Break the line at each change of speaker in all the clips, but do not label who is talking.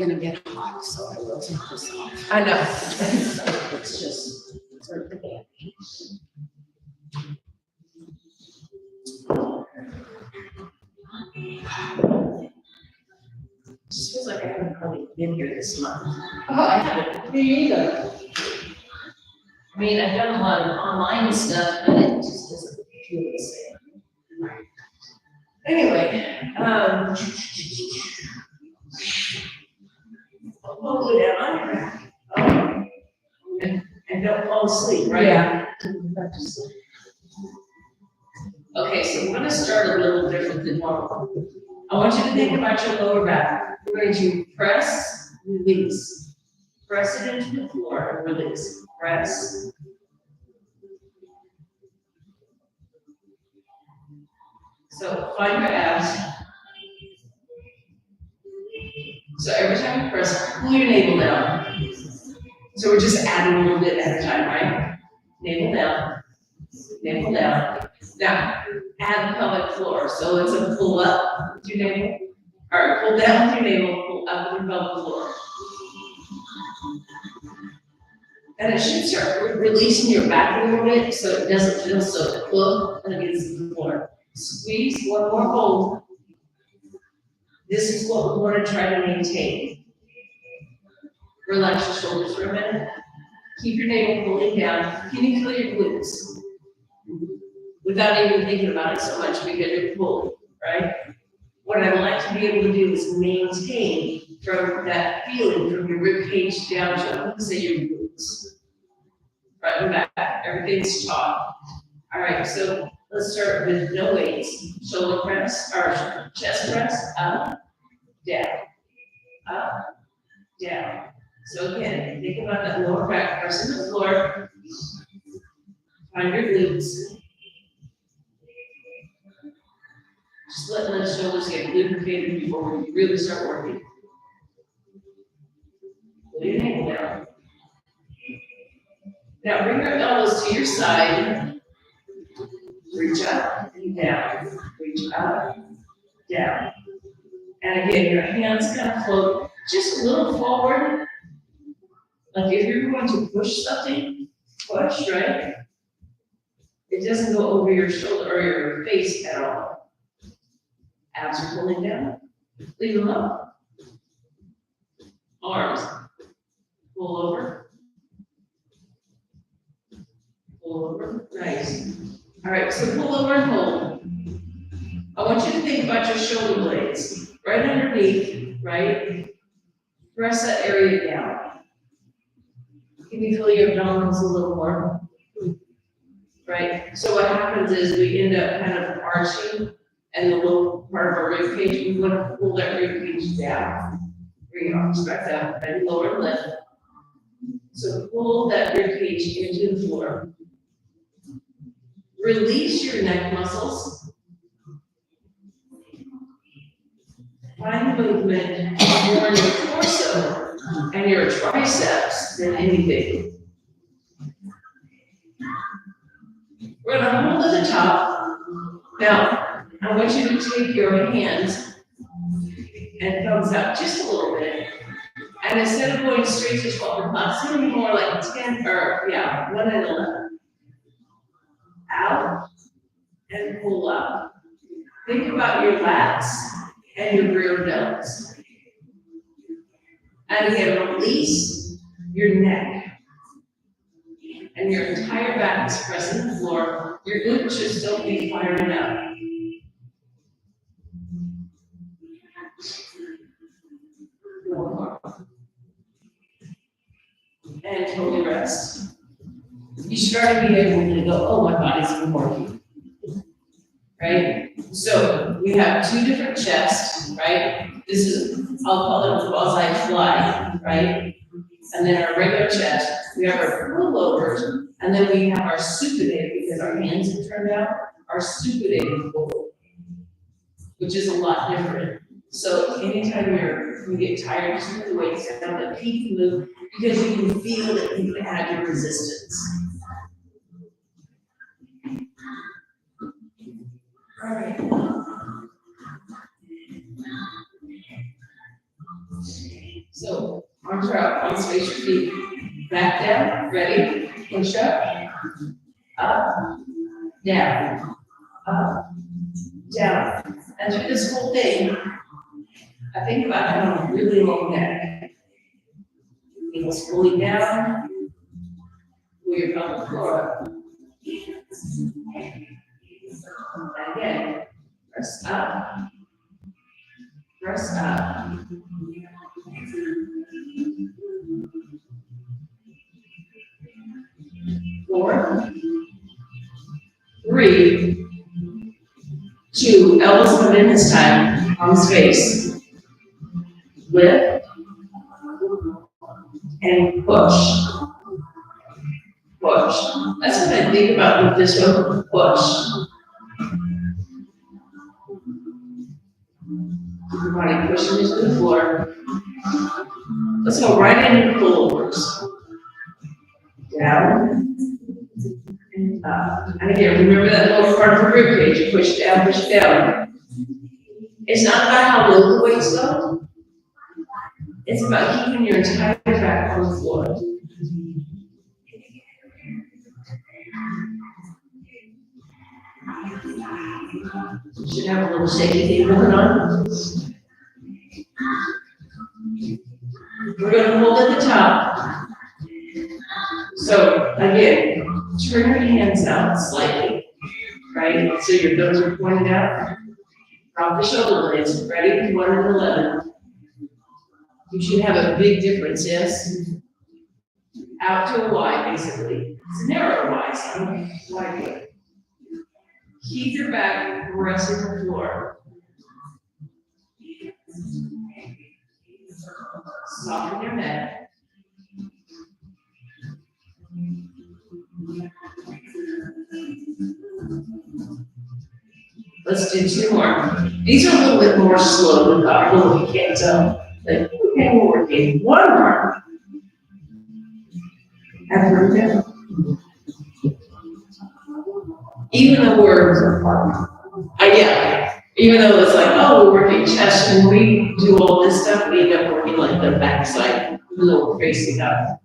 gonna get hot, so I will take this off.
I know.
It's just sort of the band. Just feels like I haven't probably been here this month.
Oh, I haven't. Me either. I mean, I've done a lot of online stuff, but it just doesn't feel the same. Anyway,
Hold it down. And don't fall asleep, right?
Yeah.
Okay, so we're gonna start a little different than normal. I want you to think about your lower back. We're going to press, release. Press it into the floor and release. Press. So find your abs. So every time you press, pull your navel down. So we're just adding a little bit at a time, right? Navel down, navel down. Now, add the pelvic floor. So it's a pull up with your navel. All right, pull down with your navel, pull up with your pelvic floor. And it should start releasing your back a little bit so it doesn't feel so hooked against the floor. Squeeze, one more hold. This is what we want to try to maintain. Relax your shoulders for a minute. Keep your navel pulling down. Can you feel your glutes? Without even thinking about it so much because you're pulling, right? What I'd like to be able to do is maintain from that feeling from your rib cage down to, say, your glutes. Front and back, everything's taut. All right, so let's start with no weights. Shoulder press, or chest press, up, down. So again, think about that lower back, pressing the floor. Find your glutes. Just letting those shoulders get lubricated before we really start working. Pull your navel down. Now bring your elbows to your side. Reach up and down. Reach up, down. And again, your hands kind of float just a little forward. Like if you're going to push something, push, right? It doesn't go over your shoulder or your face at all. Abs are pulling down. Leave them up. Arms. Pull over. Pull over. Nice. All right, so pull over and hold. I want you to think about your shoulder blades. Right underneath, right? Press that area down. Can you feel your abdominals a little more? Right? So what happens is we end up kind of arching and the lower part of our rib cage, we want to pull that rib cage down. Bring your arms back down and lower lift. So pull that rib cage into the floor. Release your neck muscles. Find the movement more in your torso and your triceps than anything. We're going to hold at the top. Now, I want you to take your hands and thumbs out just a little bit. And instead of going straight to 12 o'clock, it's going to be more like 10 or, 1 and 11. Out and pull up. Think about your lats and your rear delts. And again, release your neck. And your entire back is pressing the floor. Your glutes should still be firing up. One more. And totally rest. You start to be able to go, oh, my body's been working. Right? So we have two different chests, right? This is, I'll call it a quasi-fly, right? And then our regular chest, we have our pullovers, and then we have our supinated, because our hands have turned out, our supinated fold, which is a lot different. So anytime you get tired, just put the weights down, but keep the move, because you can feel that you can add your resistance. All right. So arms are out, arms face your feet, back down, ready, push up, down, up, down. And through this whole thing, I think about having a really long neck. Heels fully down, pull your pelvic floor up. And again, press up, press up. 4, 3, 2, elbows come in this time, arms face. Lift and push. Push. That's what I think about with this one, push. Keep your body pushing into the floor. Let's go right into pullovers. Down and up. And again, remember that lower part of the rib cage. Push down, push down. It's not about how low the weights go. It's about keeping your entire back on the floor. You should have a little shaky thing going on. We're going to hold at the top. So again, turn your hands out slightly, right? So your toes are pointed out. Drop the shoulder blades, ready? 1 and 11. You should have a big difference, yes? Out to a Y, basically. It's a narrow Y, so wide. Keep your back resting on the floor. Soften your neck. Let's do 2 more. These are a little bit more slow than that, little you can't tell. Like, okay, we're working. 1 more. And bring down. Even though even though it's like, oh, we're working chest, and we do all this stuff, we end up working like the backside, even though we're facing up.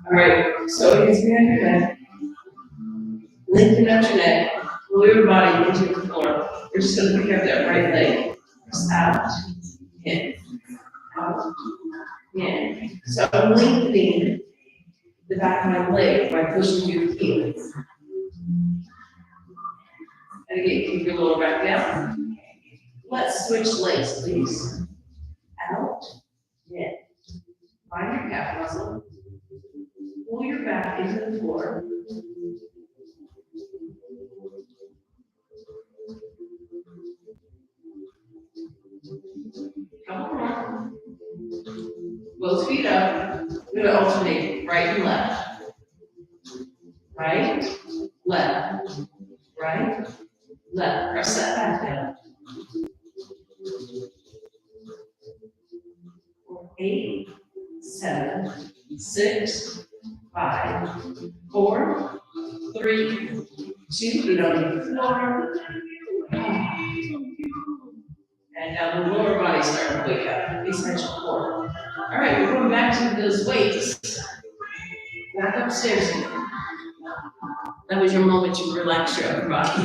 All right, so hands behind your head. Lengthen out your neck, pull your body into the floor. We're just gonna pick up that right leg. Press out, in, out, in. So I'm lengthening the back of my leg by pushing your heels. And again, keep your lower back down. Let's switch legs, please. Out, in. Find your calf muscle. Pull your back into the floor. Couple more. Both feet up. We're going to alternate right and left. Right, left, right, left. Press that back down. 8, 7, 6, 5, 4, 3, 2, feet on the floor. And now the lower body starting to wake up. Essential core. All right, we're going back to those weights. Back upstairs. That was your moment to relax your upper body.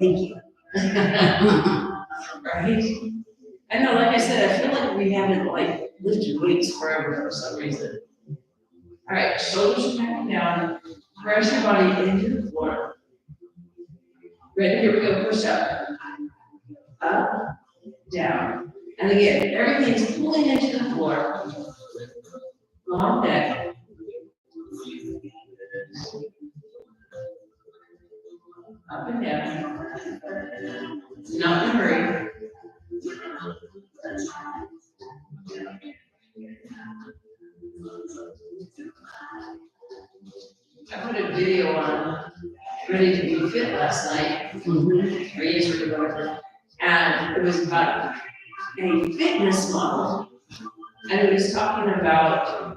Thank you. Right? I know, like I said, I feel like we haven't like lifted weights forever for some reason. All right, shoulders are back down. Press your body into the floor. Ready? Here we go. Push up. Up, down. And again, everything's pulling into the floor. Long neck. Up and down. Not in a hurry. I put a video on Ready to Be Fit last night, or yesterday, whatever, and it was about a fitness model, and it was talking about,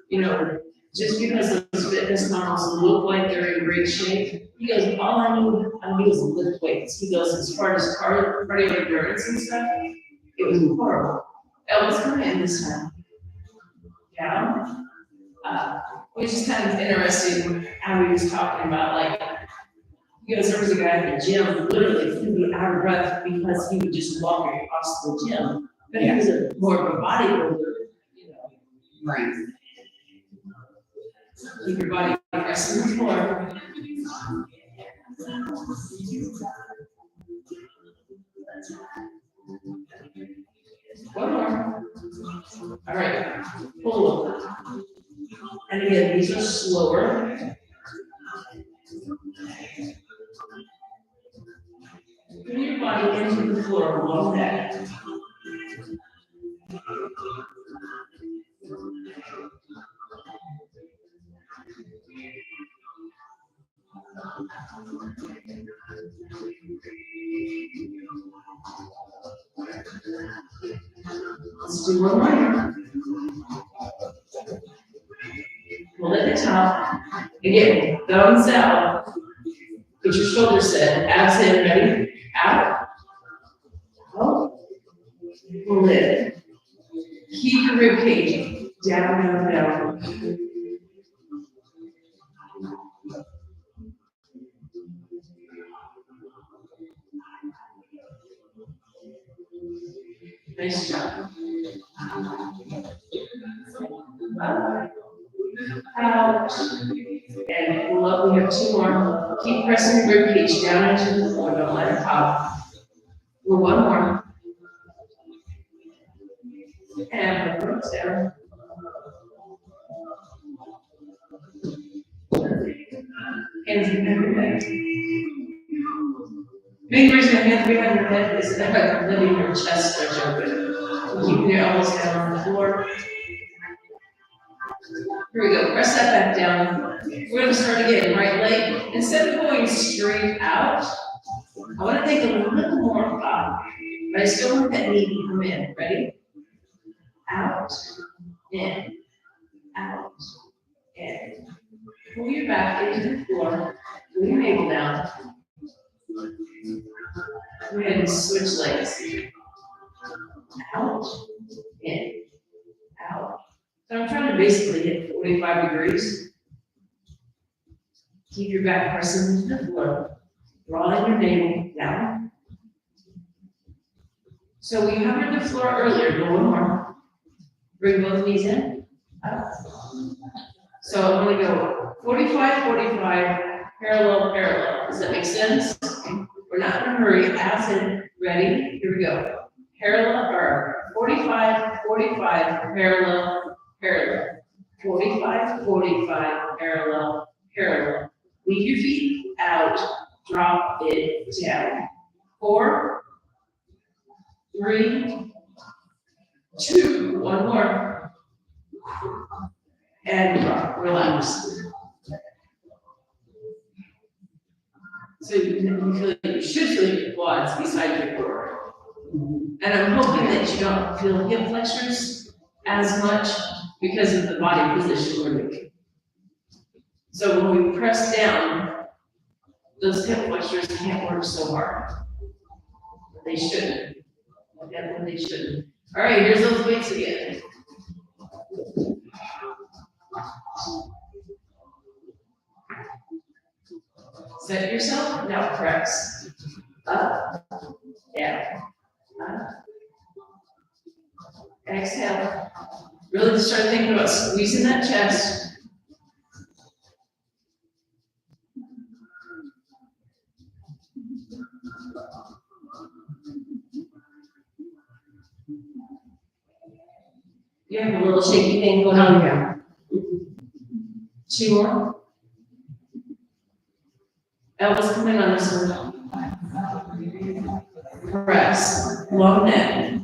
you know, just because those fitness models look like they're in great shape, he goes, all I need is lift weights. He goes, as far as cardio endurance and stuff, it was horrible. Elbows come in this time. Down, up. Which is kind of interesting how he was talking about, like, there was a guy at the gym, literally, he would be out of breath because he would just walk across the gym. But he was a more of a bodybuilder, you know.
Right.
Keep your body pressing the floor. One more. All right, pull over. And again, these are slower. Put your body into the floor along that. Let's do one more. Pull at the top. Again, thumbs out. Get your shoulders set. Abs in, ready? Out. Up. Pull in. Keep your rib cage down, down, down. Nice job. Up. Out. And pull up. We have two more. Keep pressing your rib cage down into the floor. Don't let it pop. Well, one more. And put it down. Hands behind your head. Main reason your hands behind your head is letting your chest stretch open. Keeping your elbows down on the floor. Here we go. Press that back down. We're going to start again. Right leg. Instead of going straight out, I want to take a little bit more up. But I still want that knee to come in. Ready? Out. In. Out. In. Pull your back into the floor. Pull your navel down. Go ahead and switch legs. Out. In. Out. So I'm trying to basically hit 45 degrees. Keep your back pressing into the floor. Drawing your navel down. So we hovered the floor earlier. Go one more. Bring both knees in. Up. So I'm going to go 45, 45, parallel, parallel. Does that make sense? We're not in a hurry. Abs in. Ready? Here we go. Parallel or 45, 45, parallel, parallel. 45, 45, parallel, parallel. Leave your feet out. Drop it down. 4, 3, 2, one more. And drop, relax. So you should feel your quads beside your core. And I'm hoping that you don't feel hip flexors as much because of the body position we're making. So when we press down, those hip flexors can't work so hard. But they shouldn't. Again, they shouldn't. All right, here's those weights again. Set yourself, now press. Up, down, up. Exhale. Really just start thinking about squeezing that chest. You have a little shaky thing going on here. 2 more. Elbows come in on this one. Press. Long neck.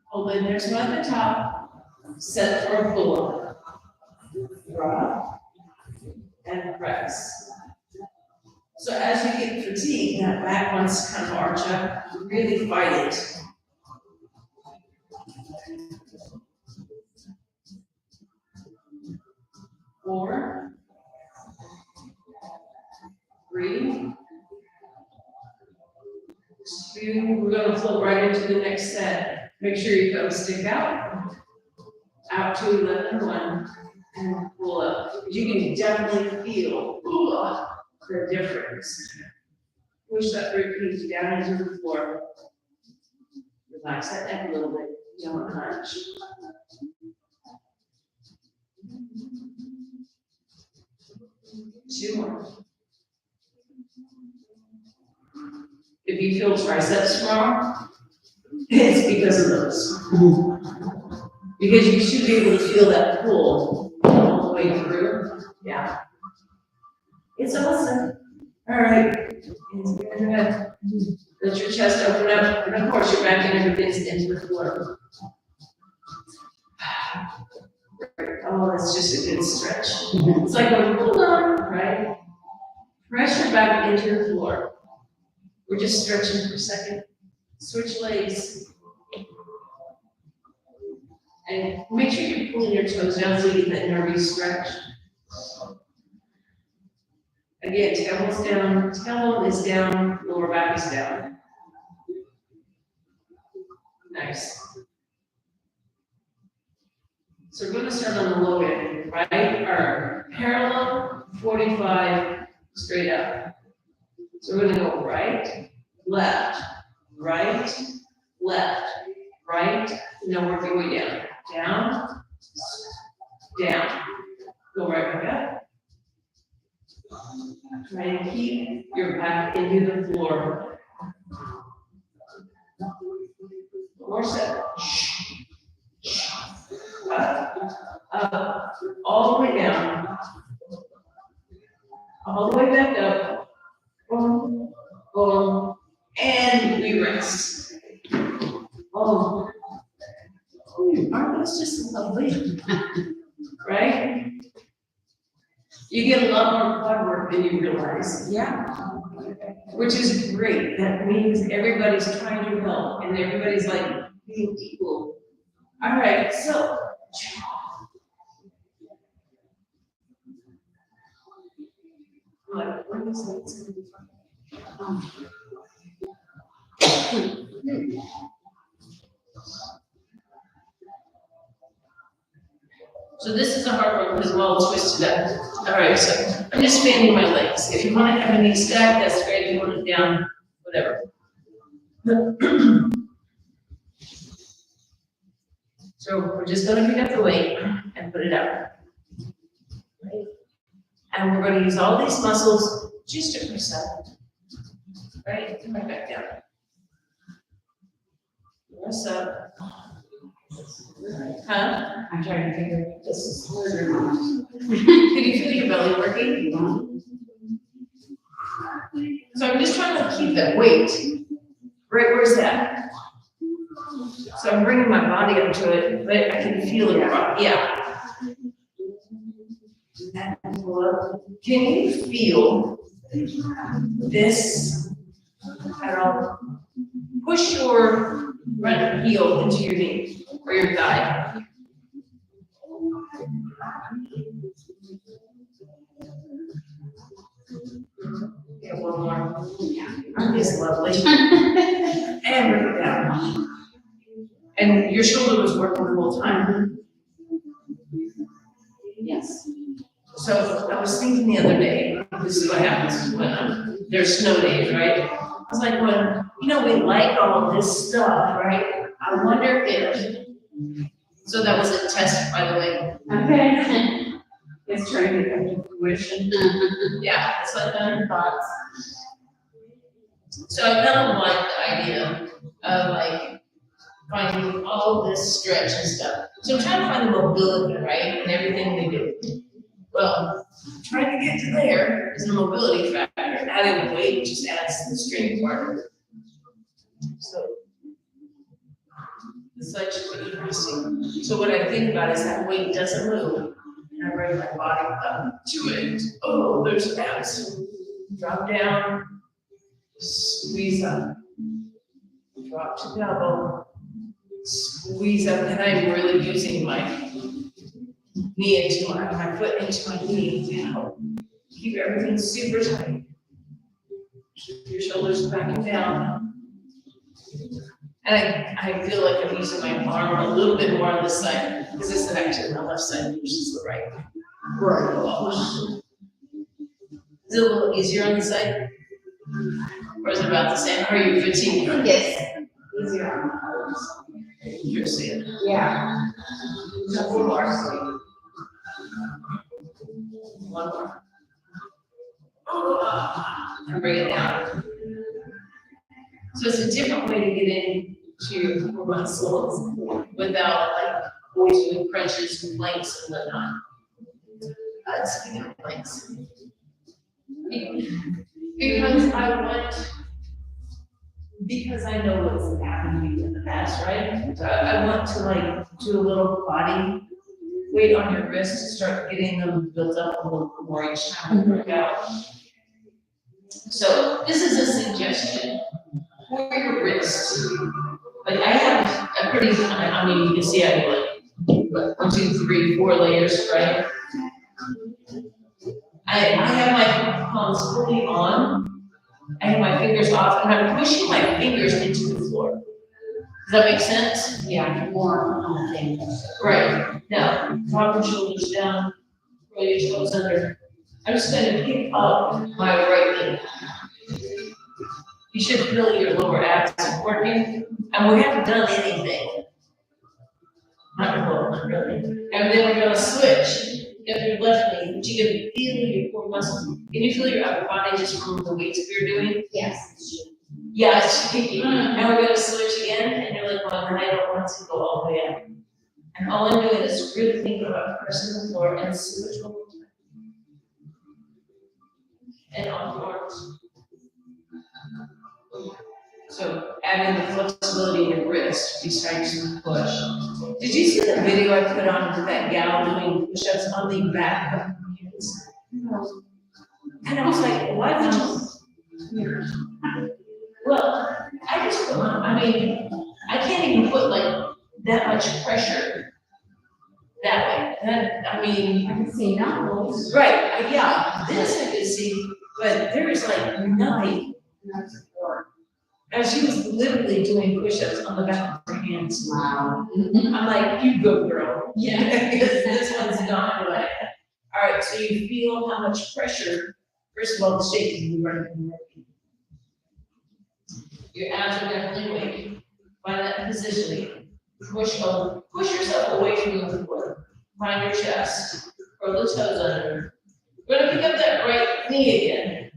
Hold in. There's one at the top. Set for a pull-up. Drop. And press. So as you get fatigued, that back wants to kind of arch up. Really fight it. 4, 3, 2, we're gonna float right into the next set. Make sure your toes stick out to 11, 1, and pull up. You can definitely feel the difference. Push that rib cage down into the floor. Relax that neck a little bit, don't hunch. Two more. If you feel triceps strong, it's because of those. Because you should be able to feel that pull all the way through. Yeah. It's awesome. All right. Go ahead. Let your chest open up, and of course your back and everything's into the floor. Oh, it's just a good stretch. It's like a hold on, right? Press your back into the floor. We're just stretching for a second. Switch legs. And make sure you're pulling your toes down so you get that nervy stretch. Again, tailbone is down, lower back is down. Nice. So we're gonna start on the low end, right? Or parallel, 45, straight up. So we're gonna go right, left, right, and then work your way down. Down, down. Go right back up. Try and keep your back into the floor. More set. Up, all the way down. All the way back up. Boom, boom, and we rest. Oh, aren't those just lovely? Right? You get a lot more quad work than you realize. Yeah. Which is great. That means everybody's trying to help and everybody's like being equal. All right, so. Like, when is that? So this is a hard one because we're all twisted up. All right, so I'm just fanning my legs. If you want to have a knee stack, that's great. If you want it down, whatever. So we're just going to pick up the weight and put it out. Right? And we're going to use all these muscles just to press up. Right? Come right back down. Press up. Huh?
I'm trying to figure if this is hard or not.
Can you feel your belly working? So I'm just trying to keep that weight. Right, where's that? So I'm bringing my body up to it, but I can feel it. Yeah. And pull up. Can you feel this at all? Push your front heel into your knee or your thigh. Yeah, one more. Aren't these lovely? And bring it down. And your shoulder was working the whole time. Yes. So I was thinking the other day, this is what happens when there's snow days, right? I was like, when, we like all this stuff, right? I wonder if, so that was a test, by the way. Okay. It's trying to come to fruition. Yeah, it's like thoughts. So I kind of like the idea of like finding all this stretch and stuff. So I'm trying to find the mobility, right, in everything we do. Well, trying to get to there is a mobility factor. Adding the weight just adds to the strength part. So it's like interesting. So what I think about is that weight doesn't move, and I bring my body up to it. Oh, there's abs. Drop down, squeeze up, drop to double, squeeze up, and I'm really using my knee into my foot into my knee, keep everything super tight. Keep your shoulders back and down. And I feel like I'm using my arm a little bit more on this side, because this is actually my left side versus the right. Right. Is it a little easier on this side? Or is it about the same? Are you fatigued?
Yes.
Easier on the Interesting.
Yeah.
One more. One more. And bring it down. So it's a different way to get into your muscles without like always doing crunches and planks and whatnot. Speaking of planks. Because I know what's happened to you in the past, right? So I want to like do a little body weight on your wrist to start getting them built up a little more each time we work out. So this is a suggestion for your wrist. Like I have a pretty, I mean, you can see I have like 1, 2, 3, 4 layers, right? I have my palms fully on. I have my fingers off, and I'm pushing my fingers into the floor. Does that make sense?
Yeah, more on the thing.
Right. Now, drop your shoulders down, roll your toes under. I'm just gonna pick up my right knee. You should feel your lower abs working, and we haven't done anything. Not really. And then we're gonna switch. If your left knee, but you can feel your core muscles. Can you feel your upper body just from the weights we're doing?
Yes.
Yeah, it's shaking. And we're gonna switch again, and you're like, well, I don't want to go all the way up. And all I'm doing is really thinking about pressing the floor and switch one more time. And on the arms. So adding the flexibility in your wrist, you start to push. Did you see the video I put on to that gal doing push-ups on the back of her hands? And I was like, why would you? Well, I just, I mean, I can't even put like that much pressure that way. And I mean.
I can see now.
Right, yeah, this I could see, but there's like nothing. And she was literally doing push-ups on the back of her hands.
Wow.
I'm like, you go, girl.
Yeah.
Because this one's not like, all right, so you feel how much pressure, first of all, the shaking, we run from working. Your abs are definitely weighted. Find that positioning. Push yourself away from the floor. Find your chest. Curl the toes under. We're gonna pick up that right knee again.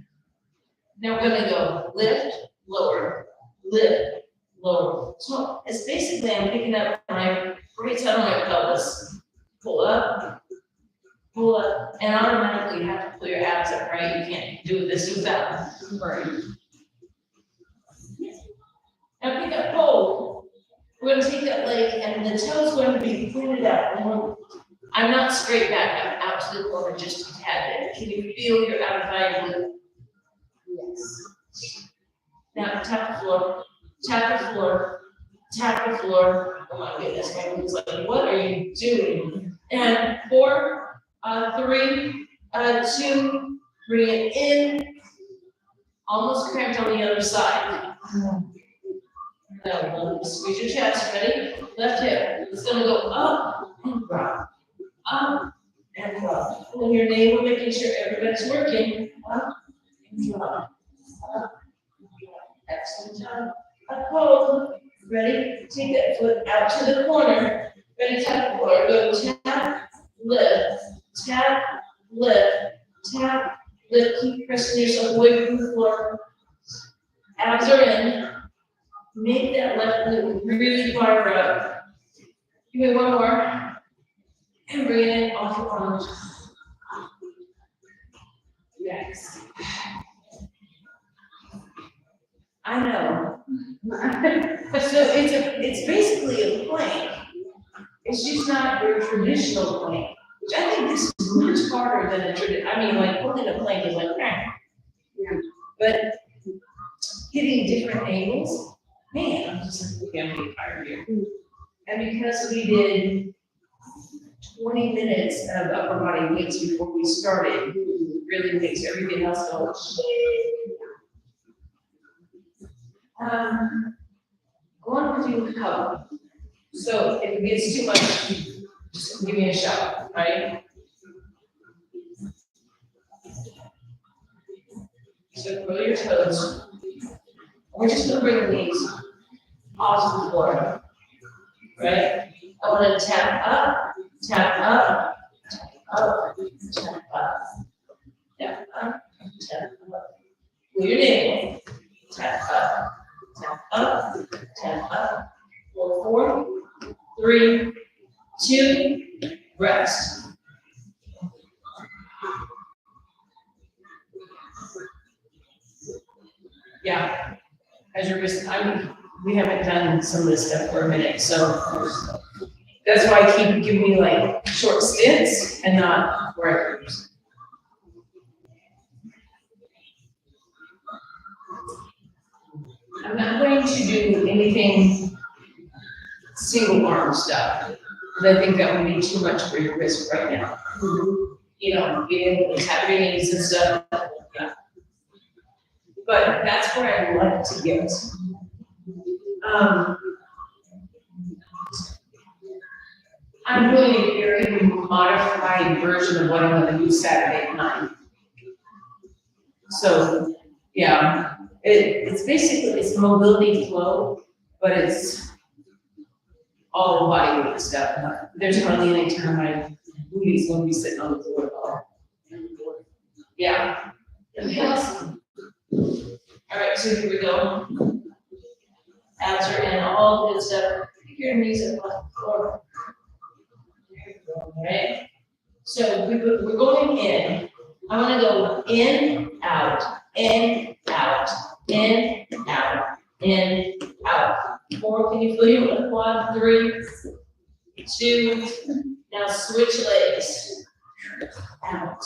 Now we're gonna go lift, lower, lift, lower. So it's basically I'm picking up my right side of my pelvis. Pull up, and automatically you have to pull your abs up, right? You can't do this without. Right. Now pick up, hold. We're gonna take that leg and the toe's going to be pointed out. I'm not straight back, I'm out to the corner just a tad bit. Can you feel your outer thigh move? Yes. Now tap the floor, tap the floor, tap the floor. Oh my goodness, my room's like, what are you doing? And 4, 3, 2, bring it in. Almost cramped on the other side. Now, squeeze your chest, ready? Left hip, it's gonna go up and drop, up and drop. When your name, we're making sure everybody's working, up and drop, up and drop. Excellent job. Up, hold, ready? Take that foot out to the corner. Ready, tap the floor, go tap, lift, tap, lift, tap, lift. Keep pressing yourself away from the floor. Abs are in. Make that left glute really far up. Give me one more. And bring it in off your arms. Yes. I know. So it's basically a plank. It's just not your traditional plank. Which I think this is much harder than a traditional. I mean, like holding a plank is like, yeah. But hitting different angles. Man, I'm just like, okay, I'm getting tired here. And because we did 20 minutes of upper body weights before we started really makes everything else go. Go on to cover. So if it gets too much, just give me a shout, right? So curl your toes. We're just gonna bring the knees off the floor, right? I want to tap up, tap up, tap up, tap up, tap up, tap up. With your navel, tap up, tap up, tap up. 4, 3, 2, rest. Yeah, as your wrist, we haven't done some of this stuff for a minute, so that's why I keep giving you like short stints and not breakers. I'm not going to do anything single arm stuff, because I think that would be too much for your wrist right now. You know, being able to tap your knees and stuff, yeah. But that's where I like to get. I'm doing a very modified version of what I'm gonna do Saturday night. So, yeah, it's basically, it's mobility flow, but it's all body weight stuff. There's hardly any time my booty's gonna be sitting on the floor at all. Yeah. Awesome. All right, so here we go. Abs are in, all good stuff. Pick your knees up on the floor. All right. So we're going in. I want to go in, out, in, out, in, out, in, out. 4, can you feel your quad? 3, 2. Now switch legs. Out,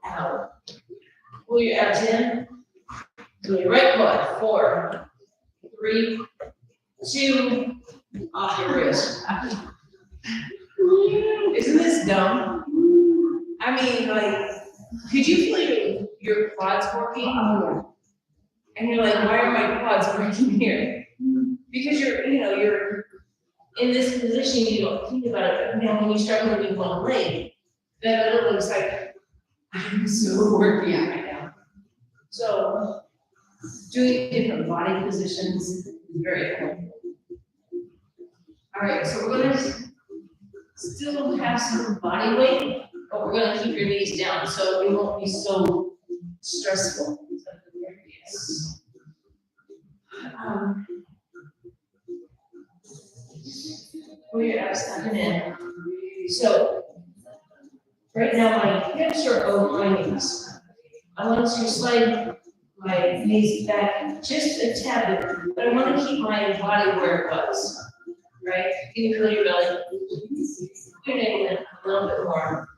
out. Pull your abs in. To your right quad. 4, 3, 2. Off your wrist. Isn't this dumb? I mean, like, could you feel your quads working? And you're like, why are my quads working here? Because you're in this position, you don't think about it, but now when you start moving one leg, then it looks like, I'm so working right now. So, doing different body positions is very important. All right, so we're gonna still have some body weight, but we're gonna keep your knees down so it won't be so stressful. Yes. Pull your abs up and in. So, right now my hips are over my knees. I want to slide my knees back just a tad bit, but I want to keep my body where it was. Right? Can you feel your belly? Your navel in a little bit more.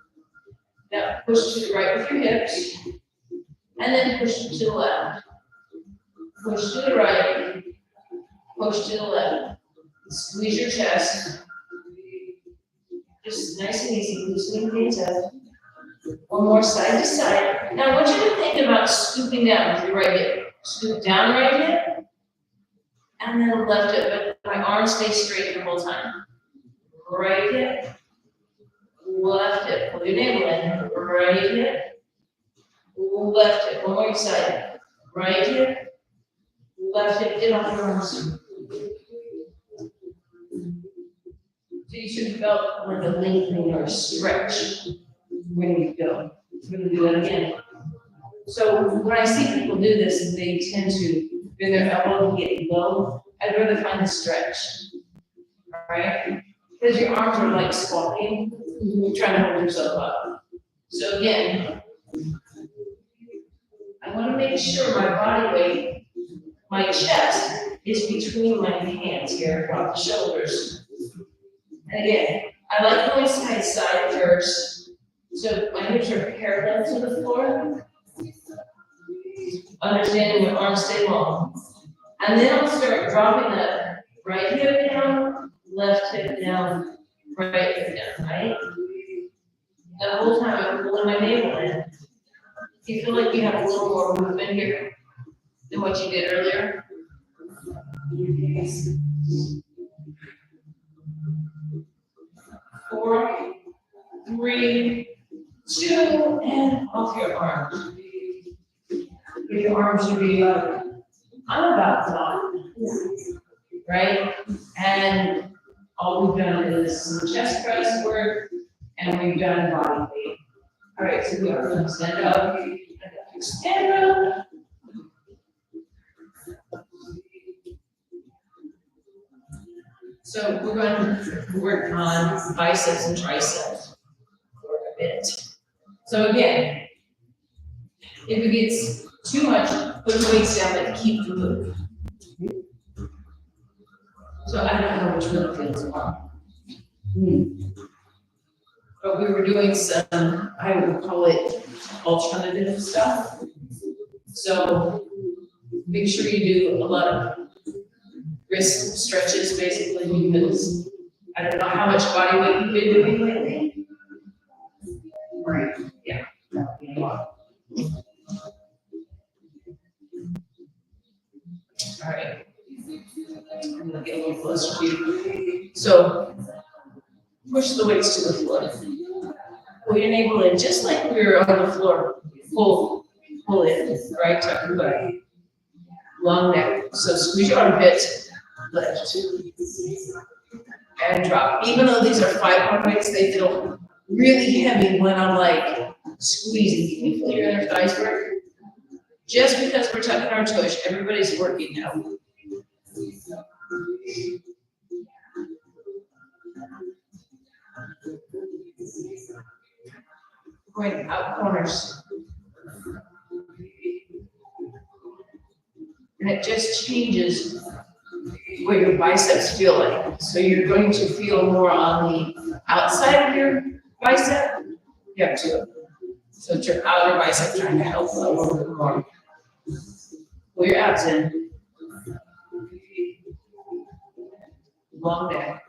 Now push to the right with your hips, and then push to the left. Push to the right, push to the left. Squeeze your chest. Just nice and easy, loosening things up. One more side to side. Now I want you to think about scooping down with your right hip. Scoop down right hip, and then left hip, but my arms stay straight the whole time. Right hip, left hip, pull your navel in. Right hip, left hip, one more side. Right hip, left hip, get off your arms. So you should have felt like a lengthening or a stretch when you go. We're gonna do that again. So when I see people do this, they tend to bend their elbow and get low. I'd rather find a stretch, right? Because your arms are like squatting, you're trying to hold yourself up. So again, I want to make sure my body weight, my chest is between my hands here across the shoulders. And again, I like going side to side first. So my hips are parallel to the floor. Understanding your arms stay long. And then I'll start dropping that right hip down, left hip down,
right, right? The whole time I'm pulling my navel in. Do you feel like you have a little more movement here than what you did earlier? 4, 3, 2, and off your arms. Your arms should be like, I'm about done. Right? And all we've done is some chest press work, and we've done body weight. All right, so we are going to stand up, stand up. So we're going to work on biceps and triceps for a bit. So again, if it gets too much, put the weights down, but keep the move. So I don't know which one feels wrong. But we were doing some, I would call it alternative stuff. So make sure you do a lot of wrist stretches basically, because I don't know how much body weight you've been doing lately. Right, yeah. All right. I'm gonna get a little closer to you. So push the weights to the floor. Pull your navel in, just like we were on the floor. Pull in, right? Tuck your butt. Long neck. So squeeze your armpit, lift, and drop. Even though these are 5-pound weights, they feel really heavy when I'm like squeezing. Can you feel your inner thighs work? Just because we're tucking our toes, everybody's working now. Going out corners. And it just changes what your biceps feel like. So you're going to feel more on the outside of your bicep. You have to. So it's your outer bicep trying to help a little bit more. Pull your abs in. Long neck.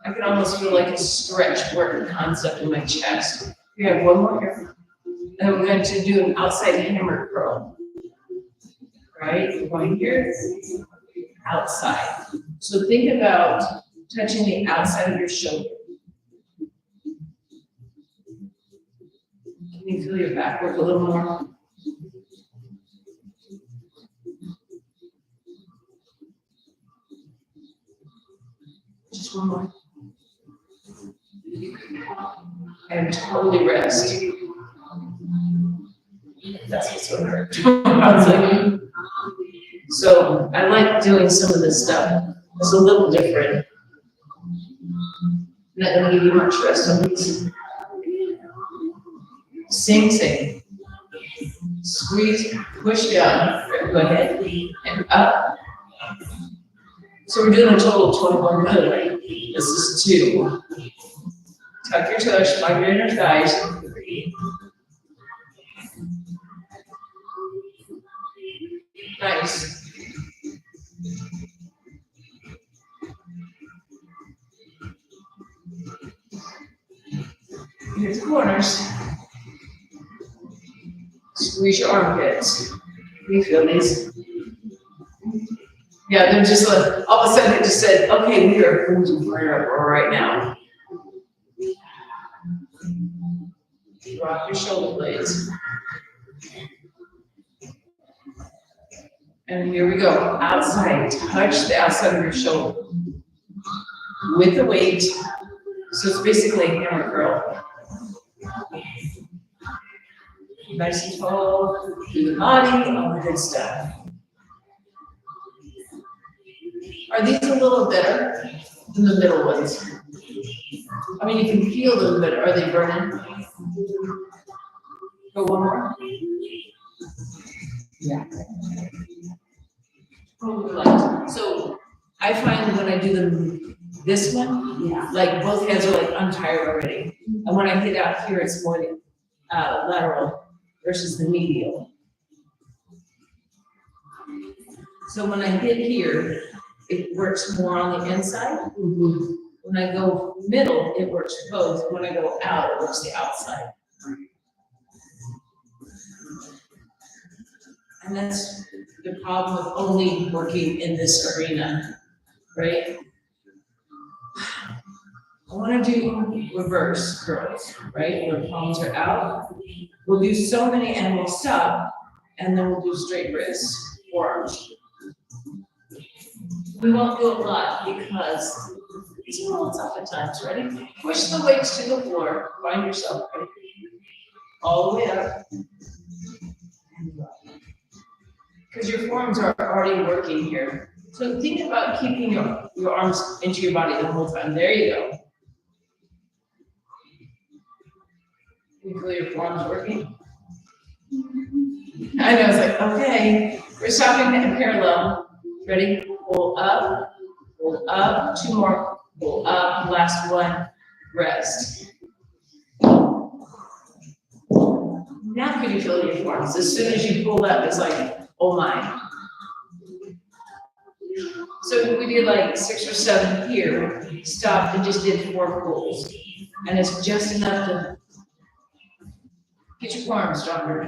I can almost feel like a stretch work concept in my chest. We have one more here. And we're going to do an outside hammer curl. Right? We're going here, outside. So think about touching the outside of your shoulder. Can you feel your back work a little more? Just one more. And totally rest. That's what's gonna hurt. I was like, so I like doing some of this stuff. It's a little different. Not gonna give you much rest on these. Same. Squeeze, push down. Go ahead and up. So we're doing a total of 21 good. This is 2. Tuck your toes, find your inner thighs. Nice. Here's the corners. Squeeze your armpits. You feel these? Yeah, they're just like, all of a sudden it just said, okay, we are cruising for right now. Drop your shoulder blades. And here we go, outside, touch the outside of your shoulder with the weight. So it's basically a hammer curl. Nice and tall, through the body, all the good stuff. Are these a little better than the middle ones? I mean, you can feel them, but are they burning? Go one more. Yeah. So I find when I do this one, like both hands are like untired already. And when I hit out here, it's more the lateral versus the medial. So when I hit here, it works more on the inside.
When I go middle, it works both. When I go out, it works the outside. And that's the problem with only working in this arena, right? I want to do reverse curls, right? Where palms are out. We'll do so many and we'll stop, and then we'll do straight wrists, forearms. We won't do a lot because it's a little tough at times. Ready? Push the weights to the floor. Find yourself. Ready? All the way up. Because your forearms are already working here. So think about keeping your arms into your body the whole time. There you go. You feel your forearms working? I know, it's like, okay, we're stopping in parallel. Ready? Pull up, 2 more, pull up, last one, rest. Now can you feel your forearms? As soon as you pull up, it's like, oh my. So we did like 6 or 7 here, stopped and just did 4 pulls. And it's just enough to get your forearms stronger.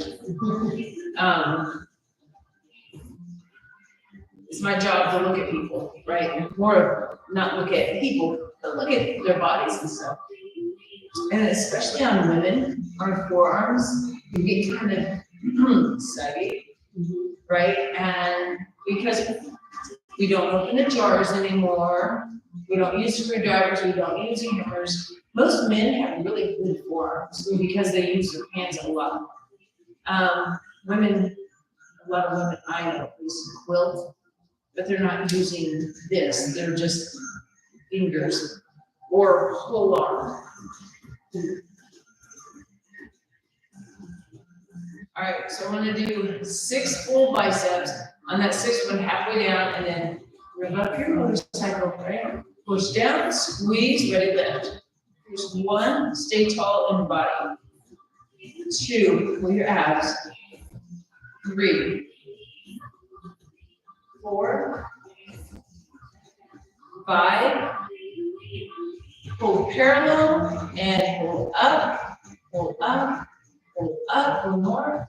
It's my job to look at people, right? More not look at people, but look at their bodies and stuff. And especially on women, our forearms can be kind of saggy, right? And because we don't open the jars anymore, we don't use screwdrivers, we don't use hammers. Most men have really good forearms because they use their hands a lot. Women, a lot of women I know use quilt, but they're not using this. They're just fingers or whole arm. All right, so I'm gonna do 6 full biceps. On that 6th one, halfway down, and then rev up your motorcycle, right? Push down, squeeze, ready, lift. Here's 1, stay tall in your body. 2, pull your abs. 3, 4, 5, pull parallel, and pull up, pull up, pull up, one more,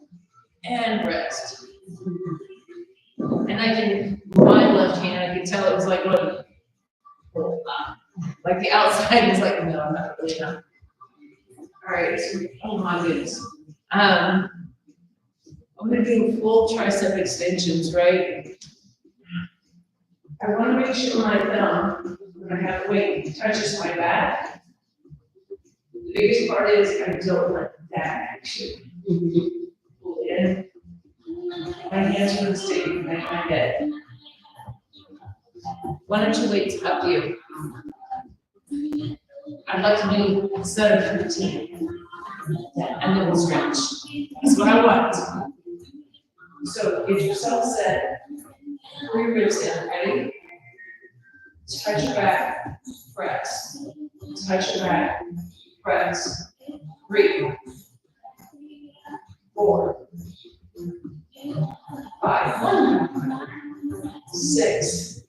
and rest. And I can, my left hand, I can tell it was like, look, pull up. Like the outside is like, no, I'm not really not. All right, so, oh my goodness. I'm gonna do full tricep extensions, right? I wanna make sure my thumb, when I have weight, touches my back. The biggest part is I don't like that actually. Pull in. My hands will stay behind my head. 1 or 2 weights, up to you. I'd like to do a set of 15. And then we'll stretch. That's what I want. So get yourself set. Pull your ribs in, ready? Touch your back, press. Touch your back, press. 3, 4, 5, 6,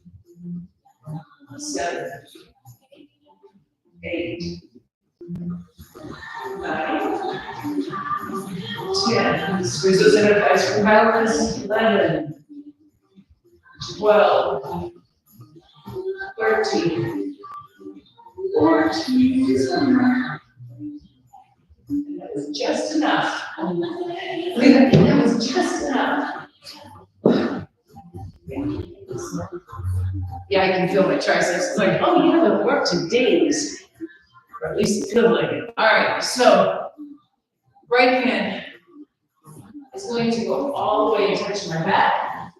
7, 8, 9, 10. Squeeze those inner thighs for balance. 11, 12, 13, 14. And that was just enough. That was just enough. Yeah, I can feel my triceps. It's like, oh, you haven't worked in days. Or at least it feels like it. All right, so right hand is going to go all the way and touch my back.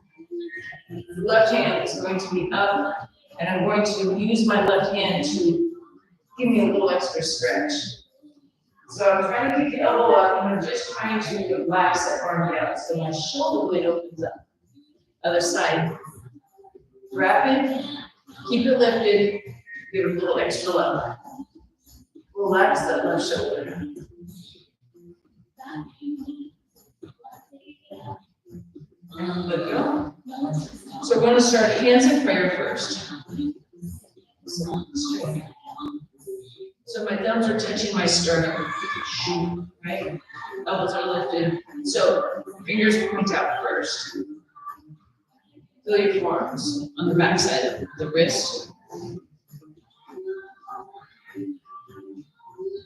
The left hand is going to be up, and I'm going to use my left hand to give me a little extra stretch. So I'm trying to keep the elbow up, and I'm just trying to relax that arm down so my shoulder blade opens up. Other side. Wrap it, keep it lifted, give it a little extra love. Relax that left shoulder. And let go. So we're going to start hands in prayer first. So straight. sternum, right? Elbows are lifted, so fingers point out first. Feel your forearms on the back side of the wrist.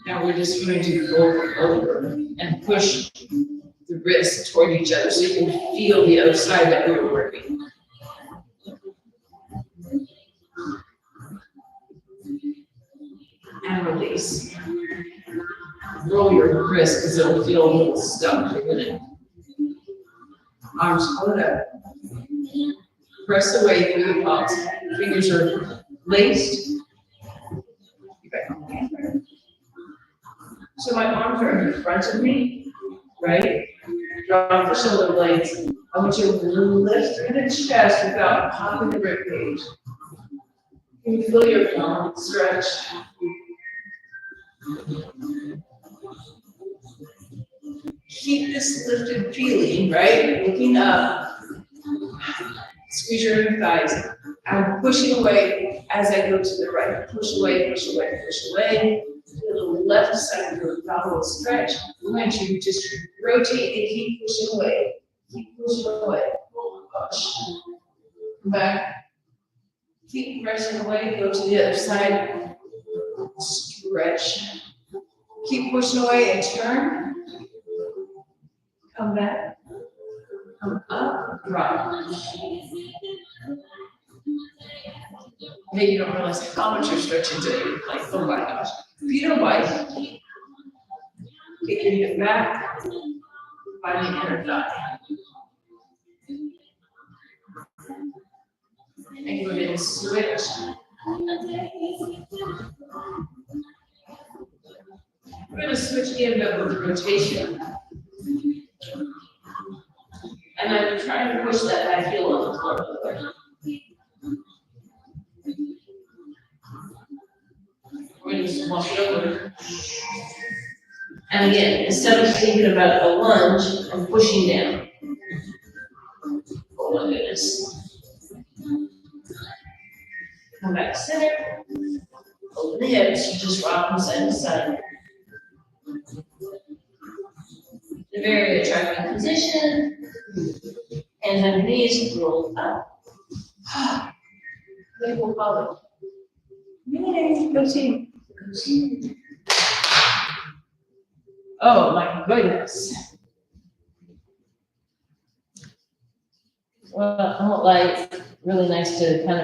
Now we're just going to fold over and push the wrists toward each other so you can feel the other side that we were working. And release. Roll your wrist because it'll feel a little stuck for a minute. Arms float up. Press away through the palms. Fingers are laced. So my arms are in front of me, right? Drop the shoulder blades. I want you to lift the chest without popping the rib cage. Can you feel your palm stretch? Keep this lifted feeling, right? Looking up. Squeeze your inner thighs. I'm pushing away as I go to the right. Push away, push away, push away. Feel the left side of your abdominal stretch. I want you to just rotate and keep pushing away. Keep pushing away. Push. Come back. Keep pressing away. Go to the other side. Stretch. Keep pushing away and turn. Come back. Come up. Drop. Maybe you don't realize how much you're stretching today. Like, oh my gosh. Feet are wide. Kick your hip back. Find the inner thigh. And go ahead and switch. We're going to switch again, but with rotation. And I'm trying to push that high heel on the floor. We're going to just walk it over. And again, instead of thinking about a lunge, I'm pushing down. Oh my goodness. Come back to center. Open the hips, you just rock from side to side. A very attractive position. Hands underneath, roll up. Leg will follow. Yay, go team. Go team. Oh my goodness. Well, I don't like, really nice to kind of